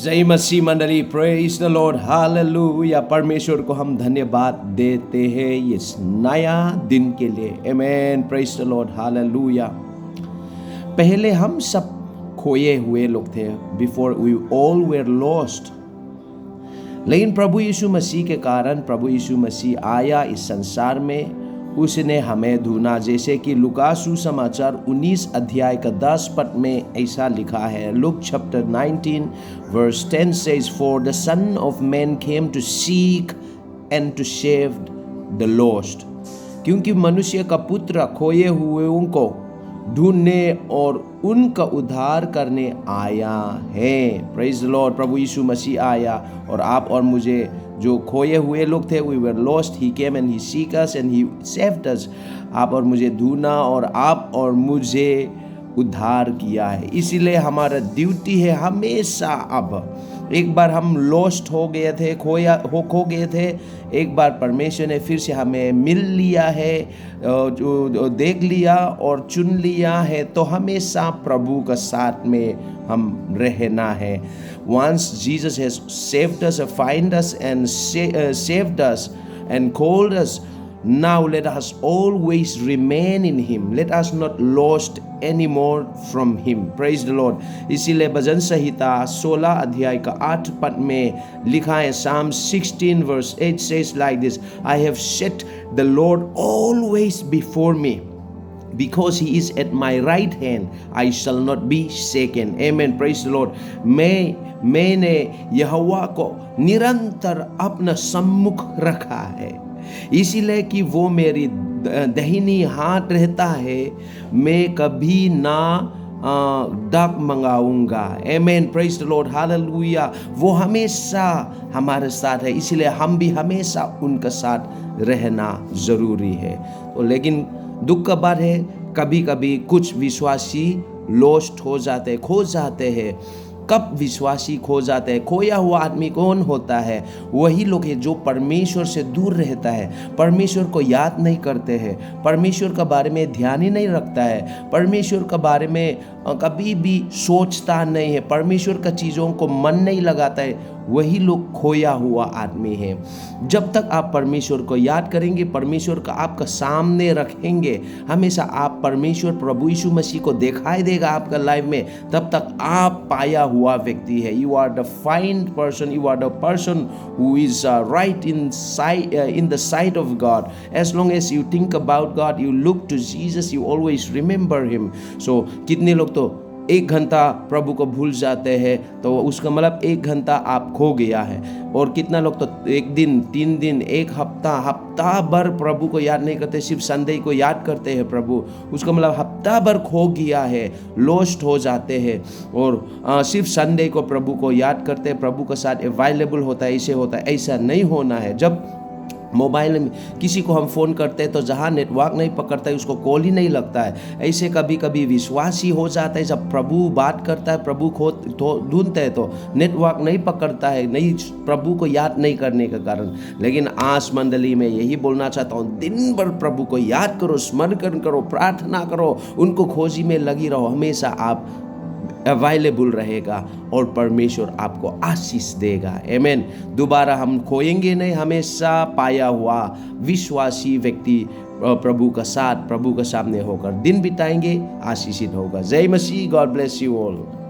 जय मसीह मंडली, praise the Lord, hallelujah. परमेश्वर को हम धन्यवाद देते हैं इस नया दिन के लिए। Amen, praise the Lord, hallelujah. पहले हम सब खोए हुए लोग थे, before we all were lost. लेकिन प्रभु यीशु मसीह के कारण प्रभु यीशु मसीह आया इस संसार में, उसने हमें ढूंढा। जैसे कि लूका सुसमाचार 19 अध्याय का 10 पद में ऐसा लिखा है। Look chapter 19 verse 10 says, "For the Son of Man came to seek and to save the lost." क्योंकि मनुष्य का पुत्र खोए हुए को ढूंढने और उनका उद्धार करने आया है। Praise the Lord. प्रभु यीशु मसीह आया और आप और मुझे जो खोए हुए लोग थे, we were lost, he came and he seek us and he saved us। आप और मुझे ढूंढा और आप और मुझे उद्धार किया है। इसीलिए हमारा ड्यूटी है हमेशा। अब एक बार हम लॉस्ट हो गए थे, खो गए थे, एक बार परमेश्वर ने फिर से हमें मिल लिया है, जो देख लिया और चुन लिया है, तो हमेशा प्रभु का साथ में हम रहना है। Once Jesus has saved us, find us and saved us and called us, now let us always remain in Him. Let us not lost anymore from Him. Praise the Lord. इसीलिए भजन संहिता 16 अध्याय का 8 पद में लिखा है, Psalm 16 verse 8 says like this, I have set the Lord always before me. Because He is at my right hand, I shall not be shaken. Amen. Praise the Lord. मैंने यहोवा को निरंतर अपना सम्मुख रखा है, इसीलिए कि वो मेरी दाहिनी हाथ रहता है, मैं कभी ना डग मंगाऊंगा। आमेन, प्रेज द लॉर्ड, हालेलुया। वो हमेशा हमारे साथ है, इसीलिए हम भी हमेशा उनके साथ रहना जरूरी है। तो लेकिन दुख का बात है, कभी कभी कुछ विश्वासी लॉस्ट हो जाते, खो जाते हैं। कब विश्वासी खो जाते हैं? खोया हुआ आदमी कौन होता है? वही लोग हैं जो परमेश्वर से दूर रहता है, परमेश्वर को याद नहीं करते हैं, परमेश्वर के बारे में ध्यान ही नहीं रखता है, परमेश्वर के बारे में कभी भी सोचता नहीं है, परमेश्वर का चीज़ों को मन नहीं लगाता है। वही लोग खोया हुआ आदमी है। जब तक आप परमेश्वर को याद करेंगे, परमेश्वर का आपका सामने रखेंगे, हमेशा आप परमेश्वर प्रभु यीशु मसीह को दिखाई देगा आपका लाइफ में, तब तक आप पाया हुआ व्यक्ति है। You are the find person, you are the person who is right in the sight of God. As long as you think about God, you look to Jesus, you always remember him. So कितने लोग तो 1 घंटा प्रभु को भूल जाते हैं, तो उसका मतलब 1 घंटा आप खो गया है। और कितना लोग तो 1 दिन, 3 दिन, 1 हफ्ता भर प्रभु को याद नहीं करते, सिर्फ संडे को याद करते हैं प्रभु, उसका मतलब हफ्ता भर खो गया है, लॉस्ट हो जाते हैं। और सिर्फ संडे को प्रभु को याद करते हैं, प्रभु के साथ अवेलेबल होता है, ऐसे होता है। ऐसा नहीं होना है। जब मोबाइल में किसी को हम फ़ोन करते हैं तो जहाँ नेटवर्क नहीं पकड़ता है उसको कॉल ही नहीं लगता है। ऐसे कभी कभी विश्वासी हो जाता है, जब प्रभु बात करता है, प्रभु को ढूंढते हैं तो नेटवर्क नहीं पकड़ता है, नहीं, प्रभु को याद नहीं करने के कारण। लेकिन आज मंडली में यही बोलना चाहता हूँ, दिन भर प्रभु को याद करो, स्मरण करो, प्रार्थना करो, उनको खोजी में लगी रहो, हमेशा आप अवेलेबल रहेगा और परमेश्वर आपको आशीष देगा। आमेन। दोबारा हम खोएंगे नहीं, हमेशा पाया हुआ विश्वासी व्यक्ति प्रभु का साथ, प्रभु के सामने होकर दिन बिताएंगे, आशीषित होगा। जय Masih. God bless you all.